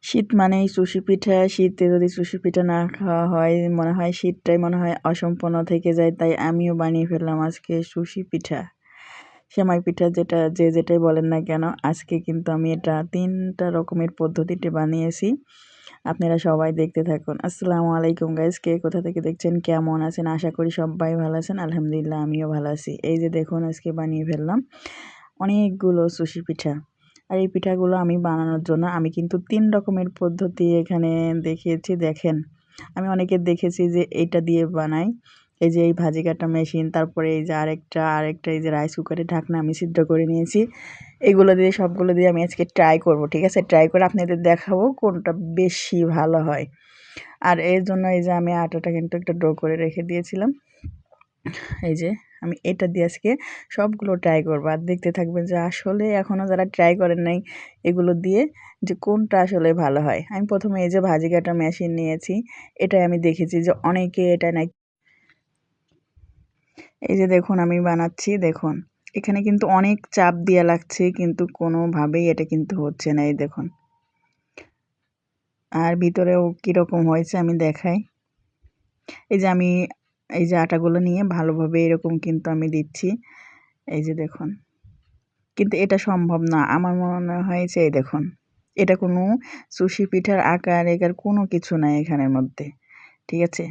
শীত মানেই চুষি পিঠা। শীতে যদি চুষি পিঠা না খাওয়া হয় মনে হয় শীতটাই মনে হয় অসম্পূর্ণ থেকে যায়। তাই আমিও বানিয়ে ফেললাম আজকে চুষি পিঠা, সেমাই পিঠা, যেটা যে যেটাই বলেন না কেন। আজকে কিন্তু আমি এটা 3টা রকমের পদ্ধতিতে বানিয়েছি। আপনারা সবাই দেখতে থাকুন। আসসালামু আলাইকুম গাইস, কে কোথা থেকে দেখছেন, কেমন আছেন? আশা করি সবাই ভালো আছেন। আলহামদুলিল্লাহ আমিও ভালো আছি। এই যে দেখুন আজকে বানিয়ে ফেললাম অনেকগুলো চুষি পিঠা। আর এই পিঠাগুলো আমি বানানোর জন্য আমি কিন্তু 3 রকমের পদ্ধতি এখানে দেখিয়েছি। দেখেন, আমি অনেকের দেখেছি যে এইটা দিয়ে বানাই, এই যে এই ভাজি কাটা মেশিন, তারপরে এই যে আরেকটা এই যে রাইস কুকারে ঢাকনা আমি সিদ্ধ করে নিয়েছি। এগুলো দিয়ে সবগুলো দিয়ে আমি আজকে ট্রাই করব, ঠিক আছে? ট্রাই করে আপনাদের দেখাবো কোনটা বেশি ভালো হয়। আর এর জন্য এই যে আমি আটাটা কিন্তু একটা ডো করে রেখে দিয়েছিলাম। এই যে আমি এটা দিয়ে আজকে সবগুলো ট্রাই করবো, আর দেখতে থাকবেন যে আসলে এখনও যারা ট্রাই করেন নাই এগুলো দিয়ে যে কোনটা আসলে ভালো হয়। আমি প্রথমে এই যে ভাজি কাটা মেশিন নিয়েছি, এটাই আমি দেখেছি যে অনেকে এটা নাই। এই যে দেখুন আমি বানাচ্ছি, দেখুন এখানে কিন্তু অনেক চাপ দেওয়া লাগছে, কিন্তু কোনোভাবেই এটা কিন্তু হচ্ছে না। এই দেখুন, আর ভিতরেও কীরকম হয়েছে আমি দেখাই। এই যে আমি এই যে আটাগুলো নিয়ে ভালোভাবে এরকম কিন্তু আমি দিচ্ছি। এই যে দেখুন, কিন্তু এটা সম্ভব না আমার মনে হয়েছে। এই দেখুন, এটা কোনো সুশি পিঠার আকার একার কোনো কিছু নাই এখানের মধ্যে, ঠিক আছে?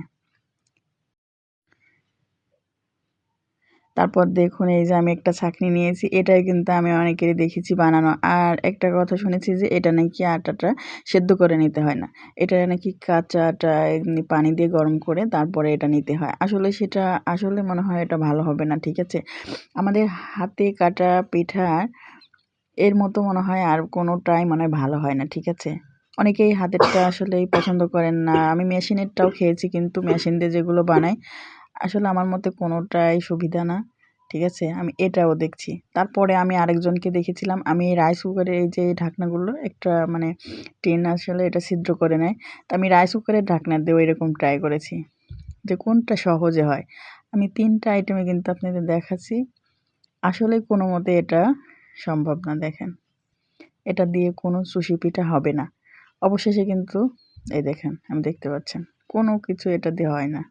তারপর দেখুন এই যে আমি একটা ছাঁকনি নিয়েছি, এটাই কিন্তু আমি অনেকেরই দেখেছি বানানো। আর একটা কথা শুনেছি যে এটা নাকি আটাটা সেদ্ধ করে নিতে হয় না, এটা নাকি কাঁচা আটা এমনি পানি দিয়ে গরম করে তারপরে এটা নিতে হয়। আসলে সেটা আসলে মনে হয় এটা ভালো হবে না, ঠিক আছে? আমাদের হাতে কাটা পিঠা এর মতো মনে হয় আর কোনোটাই মনে হয় ভালো হয় না, ঠিক আছে? অনেকেই হাতেরটা আসলেই পছন্দ করেন না। আমি মেশিনেরটাও খেয়েছি, কিন্তু মেশিন দিয়ে যেগুলো বানাই আসলে আমার মতে কোনোটাই সুবিধা না, ঠিক আছে? আমি এটাও দেখছি। তারপরে আমি আরেকজনকে দেখেছিলাম, আমি রাইস কুকারের এই যে ঢাকনাগুলো একটা মানে টিন আসলে এটা ছিদ্র করে নেয়। তো আমি রাইস কুকারের ঢাকনা দিয়েও এরকম ট্রাই করেছি যে কোনটা সহজে হয়। আমি 3টা আইটেমে কিন্তু আপনাদের দেখাচ্ছি। আসলে কোনো মতে এটা সম্ভব না। দেখেন, এটা দিয়ে কোনো সুশি পিঠা হবে না। অবশেষে কিন্তু এই দেখেন, আমি দেখতে পাচ্ছেন কোনো কিছু এটা দিয়ে হয় না।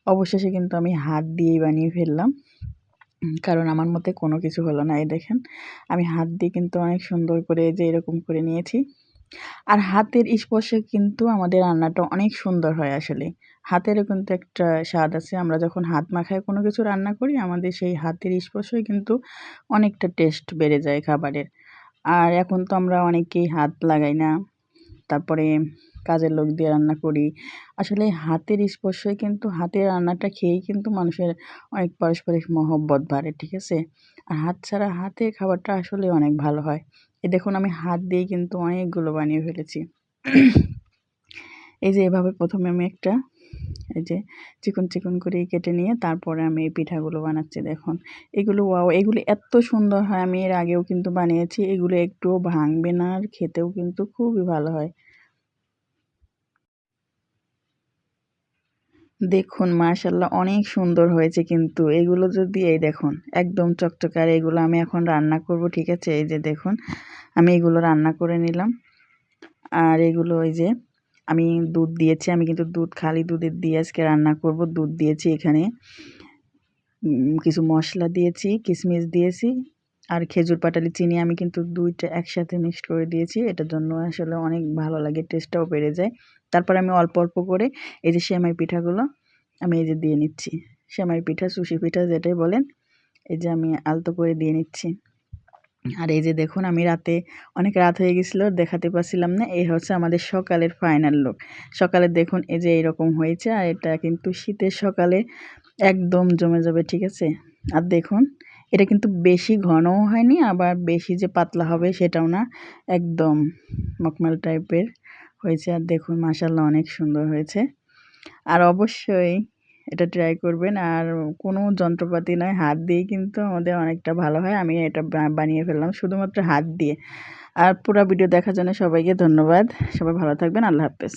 অবশেষে কিন্তু আমি হাত দিয়েই বানিয়ে ফেললাম, কারণ আমার মতে কোনো কিছু হলো না। এই দেখেন, আমি হাত দিয়ে কিন্তু অনেক সুন্দর করে এই যে এরকম করে নিয়েছি। আর হাতের স্পর্শে কিন্তু আমাদের রান্নাটা অনেক সুন্দর হয় আসলে। হাতেরও কিন্তু একটা স্বাদ আছে। আমরা যখন হাত মাখায় কোনো কিছু রান্না করি, আমাদের সেই হাতের স্পর্শই কিন্তু অনেকটা টেস্ট বেড়ে যায় খাবারের। আর এখন তো আমরা অনেকেই হাত লাগাই না, তারপরে কাজের লোক দিয়ে রান্না করি। আসলে হাতের স্পর্শই কিন্তু, হাতের রান্নাটা খেয়েই কিন্তু মানুষের অনেক পারস্পরিক মহব্বত বাড়ে, ঠিক আছে? আর হাত ছাড়া হাতের খাবারটা আসলে অনেক ভালো হয়। এই দেখুন আমি হাত দিয়েই কিন্তু অনেকগুলো বানিয়ে ফেলেছি। এই যে এভাবে প্রথমে আমি একটা এই যে চিকন করে কেটে নিয়ে তারপরে আমি এই পিঠাগুলো বানাচ্ছি। দেখুন এগুলো, ওয়াও, এগুলো এত সুন্দর হয়। আমি এর আগেও কিন্তু বানিয়েছি, এগুলো একটুও ভাঙবে না, আর খেতেও কিন্তু খুবই ভালো হয়। দেখুন মাশাআল্লাহ অনেক সুন্দর হয়েছে কিন্তু এগুলো। যদি এই দেখুন একদম চকচকে, আর এগুলো আমি এখন রান্না করব, ঠিক আছে? এই যে দেখুন আমি এগুলো রান্না করে নিলাম। আর এগুলো এই যে আমি দুধ দিয়েছি, আমি কিন্তু দুধ খালি দুধের দিয়ে আজকে রান্না করব। দুধ দিয়েছি এখানে, কিছু মশলা দিয়েছি, কিশমিশ দিয়েছি, আর খেজুর পাটালি চিনি আমি কিন্তু 2টা একসাথে মিক্সড করে দিয়েছি। এটার জন্য আসলে অনেক ভালো লাগে, টেস্টটাও বেড়ে যায়। তারপর আমি অল্প অল্প করে এই যে সেমাই পিঠাগুলো আমি এই যে দিয়ে নিচ্ছি। সেমাই পিঠা, সুশি পিঠা যেটাই বলেন, এই যে আমি আলতো করে দিয়ে নিচ্ছি। আর এই যে দেখুন আমি রাতে, অনেক রাত হয়ে গেছিলো, দেখাতে পারছিলাম না। এই হচ্ছে আমাদের সকালের ফাইনাল লুক। সকালে দেখুন এই যে এইরকম হয়েছে, আর এটা কিন্তু শীতের সকালে একদম জমে যাবে, ঠিক আছে? আর দেখুন এটা কিন্তু বেশি ঘনও হয়নি, আবার বেশি যে পাতলা হবে সেটাও না, একদম মখমল টাইপের হয়েছে। আর দেখুন মাশাআল্লাহ অনেক সুন্দর হয়েছে। আর অবশ্যই এটা ট্রাই করবেন। আর কোনো যন্ত্রপাতি নয়, হাত দিয়েই কিন্তু আমাদের অনেকটা ভালো হয়। আমি এটা বানিয়ে ফেললাম শুধুমাত্র হাত দিয়ে। আর পুরা ভিডিও দেখার জন্য সবাইকে ধন্যবাদ। সবাই ভালো থাকবেন। আল্লাহ হাফেজ।